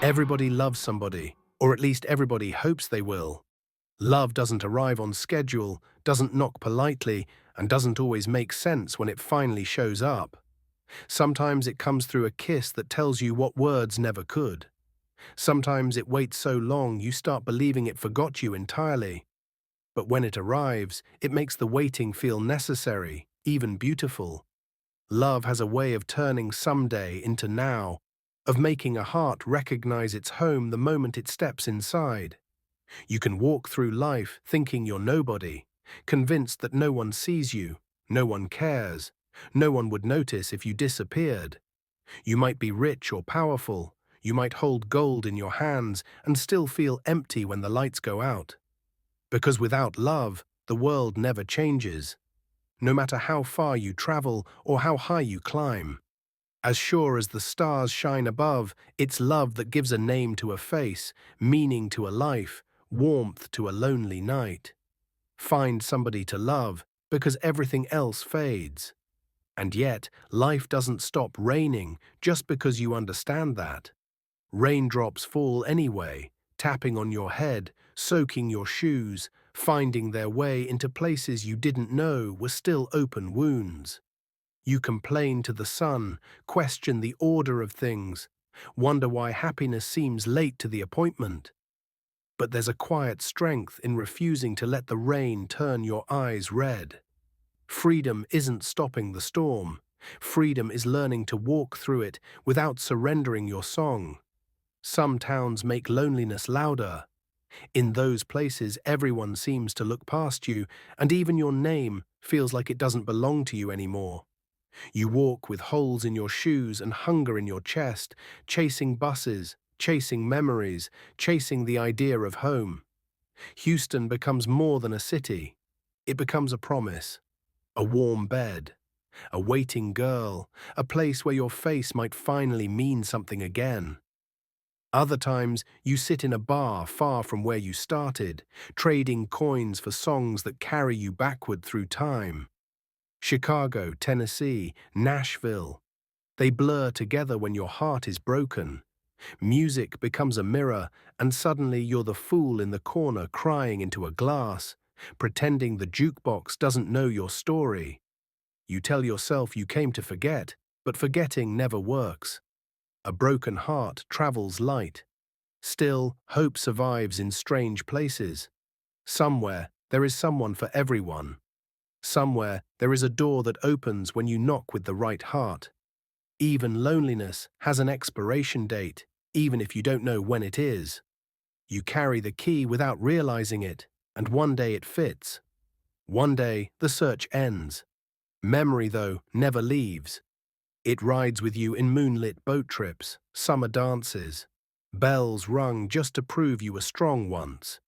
Everybody loves somebody, or at least everybody hopes they will. Love doesn't arrive on schedule, doesn't knock politely, and doesn't always make sense when it finally shows up. Sometimes it comes through a kiss that tells you what words never could. Sometimes it waits so long you start believing it forgot you entirely. But when it arrives, it makes the waiting feel necessary, even beautiful. Love has a way of turning someday into now, of making a heart recognize its home the moment it steps inside. You can walk through life thinking you're nobody, convinced that no one sees you, no one cares, no one would notice if you disappeared. You might be rich or powerful, you might hold gold in your hands and still feel empty when the lights go out. Because without love, the world never changes, no matter how far you travel or how high you climb. As sure as the stars shine above, it's love that gives a name to a face, meaning to a life, warmth to a lonely night. Find somebody to love, because everything else fades. And yet, life doesn't stop raining just because you understand that. Raindrops fall anyway, tapping on your head, soaking your shoes, finding their way into places you didn't know were still open wounds. You complain to the sun, question the order of things, wonder why happiness seems late to the appointment. But there's a quiet strength in refusing to let the rain turn your eyes red. Freedom isn't stopping the storm. Freedom is learning to walk through it without surrendering your song. Some towns make loneliness louder. In those places, everyone seems to look past you, and even your name feels like it doesn't belong to you anymore. You walk with holes in your shoes and hunger in your chest, chasing buses, chasing memories, chasing the idea of home. Houston becomes more than a city. It becomes a promise, a warm bed, a waiting girl, a place where your face might finally mean something again. Other times, you sit in a bar far from where you started, trading coins for songs that carry you backward through time. Chicago, Tennessee, Nashville. They blur together when your heart is broken. Music becomes a mirror, and suddenly you're the fool in the corner crying into a glass, pretending the jukebox doesn't know your story. You tell yourself you came to forget, but forgetting never works. A broken heart travels light. Still, hope survives in strange places. Somewhere, there is someone for everyone. Somewhere, there is a door that opens when you knock with the right heart. Even loneliness has an expiration date, even if you don't know when it is. You carry the key without realizing it, and one day it fits. One day, the search ends. Memory, though, never leaves. It rides with you in moonlit boat trips, summer dances, bells rung just to prove you were strong once.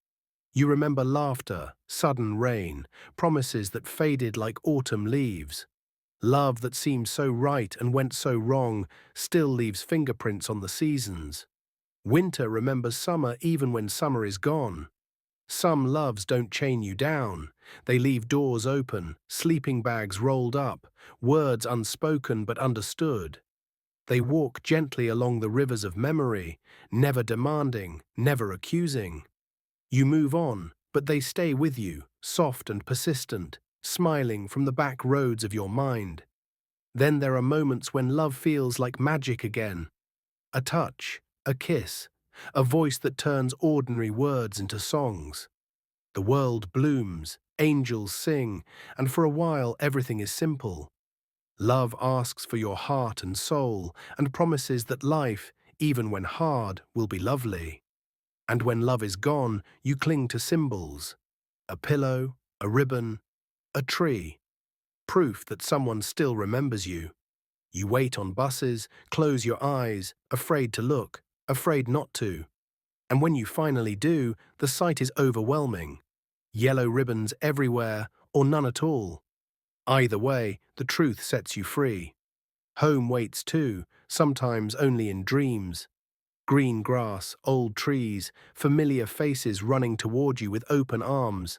You remember laughter, sudden rain, promises that faded like autumn leaves. Love that seemed so right and went so wrong still leaves fingerprints on the seasons. Winter remembers summer even when summer is gone. Some loves don't chain you down. They leave doors open, sleeping bags rolled up, words unspoken but understood. They walk gently along the rivers of memory, never demanding, never accusing. You move on, but they stay with you, soft and persistent, smiling from the back roads of your mind. Then there are moments when love feels like magic again. A touch, a kiss, a voice that turns ordinary words into songs. The world blooms, angels sing, and for a while everything is simple. Love asks for your heart and soul, and promises that life, even when hard, will be lovely. And when love is gone, you cling to symbols. A pillow, a ribbon, a tree. Proof that someone still remembers you. You wait on buses, close your eyes, afraid to look, afraid not to. And when you finally do, the sight is overwhelming. Yellow ribbons everywhere, or none at all. Either way, the truth sets you free. Home waits too, sometimes only in dreams. Green grass, old trees, familiar faces running toward you with open arms.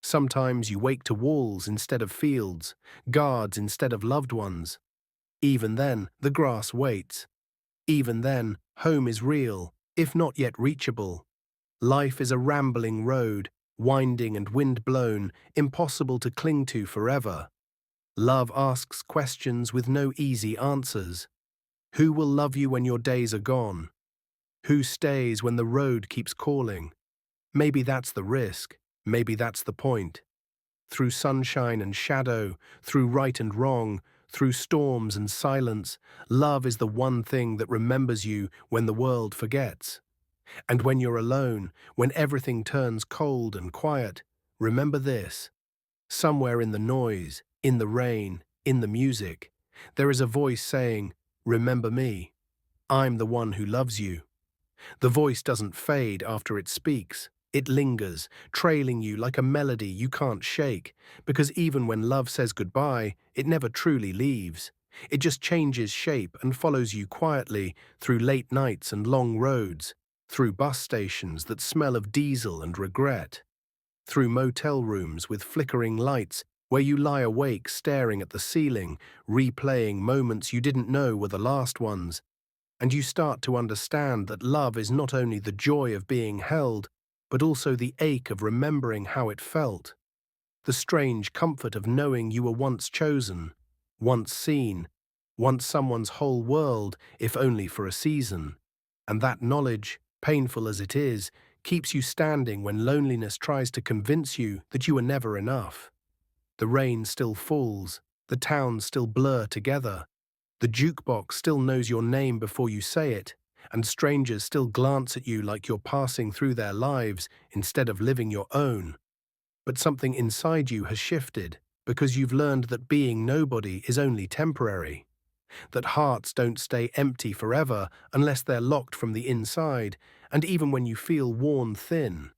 Sometimes you wake to walls instead of fields, guards instead of loved ones. Even then, the grass waits. Even then, home is real, if not yet reachable. Life is a rambling road, winding and wind-blown, impossible to cling to forever. Love asks questions with no easy answers. Who will love you when your days are gone? Who stays when the road keeps calling? Maybe that's the risk, maybe that's the point. Through sunshine and shadow, through right and wrong, through storms and silence, love is the one thing that remembers you when the world forgets. And when you're alone, when everything turns cold and quiet, remember this. Somewhere in the noise, in the rain, in the music, there is a voice saying, "Remember me. I'm the one who loves you." The voice doesn't fade after it speaks. It lingers, trailing you like a melody you can't shake, because even when love says goodbye, it never truly leaves. It just changes shape and follows you quietly through late nights and long roads, through bus stations that smell of diesel and regret, through motel rooms with flickering lights where you lie awake staring at the ceiling, replaying moments you didn't know were the last ones, and you start to understand that love is not only the joy of being held, but also the ache of remembering how it felt, the strange comfort of knowing you were once chosen, once seen, once someone's whole world, if only for a season. And that knowledge, painful as it is, keeps you standing when loneliness tries to convince you that you are never enough. The rain still falls, the towns still blur together, the jukebox still knows your name before you say it, and strangers still glance at you like you're passing through their lives instead of living your own. But something inside you has shifted, because you've learned that being nobody is only temporary, that hearts don't stay empty forever unless they're locked from the inside, and even when you feel worn thin,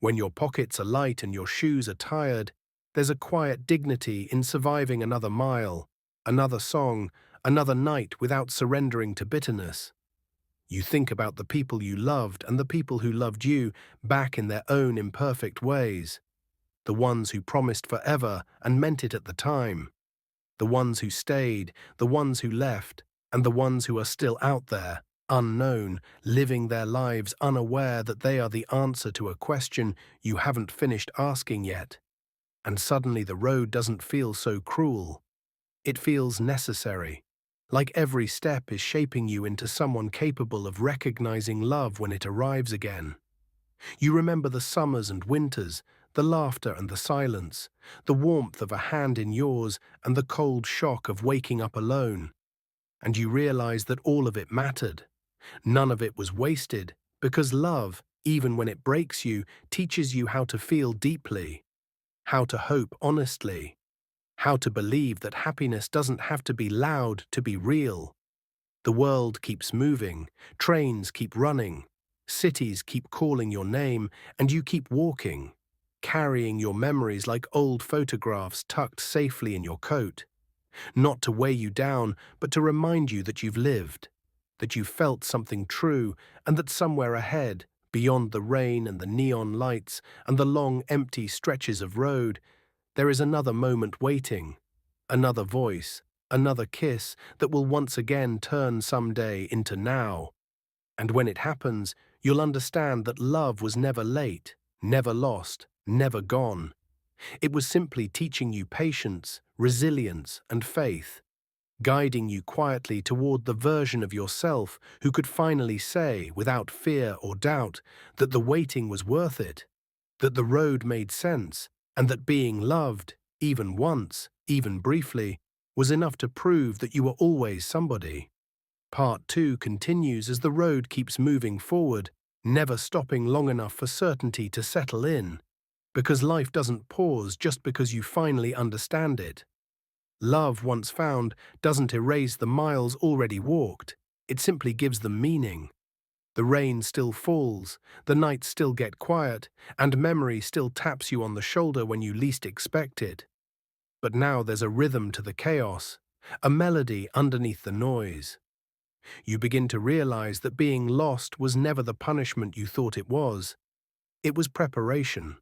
when your pockets are light and your shoes are tired, there's a quiet dignity in surviving another mile, another song, another night without surrendering to bitterness. You think about the people you loved and the people who loved you back in their own imperfect ways. The ones who promised forever and meant it at the time. The ones who stayed, the ones who left, and the ones who are still out there, unknown, living their lives unaware that they are the answer to a question you haven't finished asking yet. And suddenly the road doesn't feel so cruel. It feels necessary. Like every step is shaping you into someone capable of recognizing love when it arrives again. You remember the summers and winters, the laughter and the silence, the warmth of a hand in yours and the cold shock of waking up alone. And you realize that all of it mattered. None of it was wasted, because love, even when it breaks you, teaches you how to feel deeply, how to hope honestly, how to believe that happiness doesn't have to be loud to be real. The world keeps moving, trains keep running, cities keep calling your name, and you keep walking, carrying your memories like old photographs tucked safely in your coat. Not to weigh you down, but to remind you that you've lived, that you felt something true, and that somewhere ahead, beyond the rain and the neon lights and the long empty stretches of road, there is another moment waiting, another voice, another kiss that will once again turn someday into now. And when it happens, you'll understand that love was never late, never lost, never gone. It was simply teaching you patience, resilience, and faith, guiding you quietly toward the version of yourself who could finally say, without fear or doubt, that the waiting was worth it, that the road made sense, and that being loved, even once, even briefly, was enough to prove that you were always somebody. Part 2 continues as the road keeps moving forward, never stopping long enough for certainty to settle in, because life doesn't pause just because you finally understand it. Love, once found, doesn't erase the miles already walked, it simply gives them meaning. The rain still falls, the nights still get quiet, and memory still taps you on the shoulder when you least expect it. But now there's a rhythm to the chaos, a melody underneath the noise. You begin to realize that being lost was never the punishment you thought it was. It was preparation.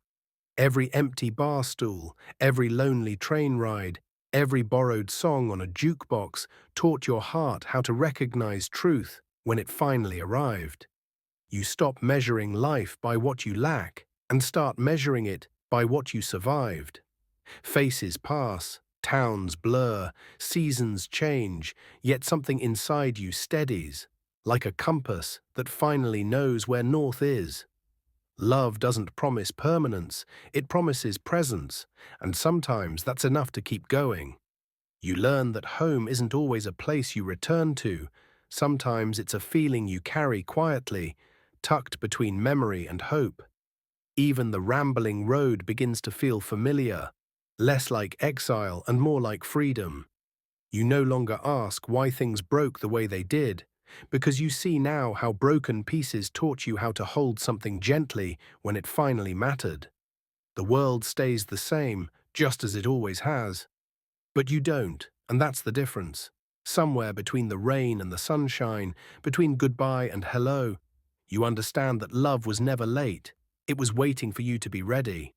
Every empty bar stool, every lonely train ride, every borrowed song on a jukebox taught your heart how to recognize truth, when it finally arrived. You stop measuring life by what you lack and start measuring it by what you survived. Faces pass, towns blur, seasons change, yet something inside you steadies, like a compass that finally knows where north is. Love doesn't promise permanence, it promises presence, and sometimes that's enough to keep going. You learn that home isn't always a place you return to. Sometimes it's a feeling you carry quietly, tucked between memory and hope. Even the rambling road begins to feel familiar, less like exile and more like freedom. You no longer ask why things broke the way they did, because you see now how broken pieces taught you how to hold something gently when it finally mattered. The world stays the same, just as it always has. But you don't, and that's the difference. Somewhere between the rain and the sunshine, between goodbye and hello, you understand that love was never late. It was waiting for you to be ready.